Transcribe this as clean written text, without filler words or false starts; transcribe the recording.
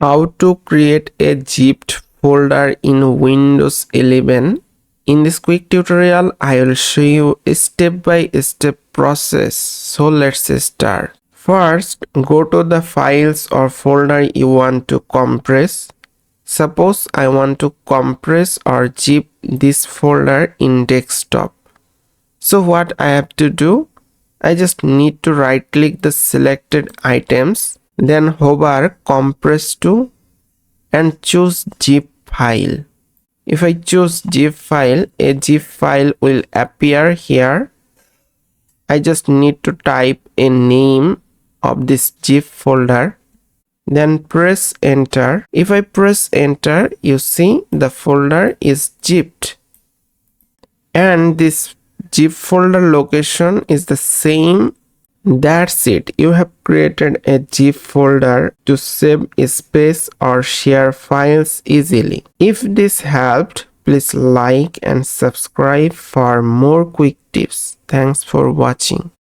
How to create a zipped folder in Windows 11. In this quick tutorial, I will show you a step-by-step process. So let's start. First, go to the files or folder you want to compress. Suppose I want to compress or zip this folder in desktop. So what I have to do? I just need to right click the selected items, then hover compress to and choose zip file. If I choose zip file, a zip file will appear here. I just need to type a name of this zip folder, then press enter. If I press enter, you see the folder is zipped, and this zip folder location is the same. That's it. You have created a zip folder to save space or share files easily. If this helped, please like and subscribe for more quick tips. Thanks for watching.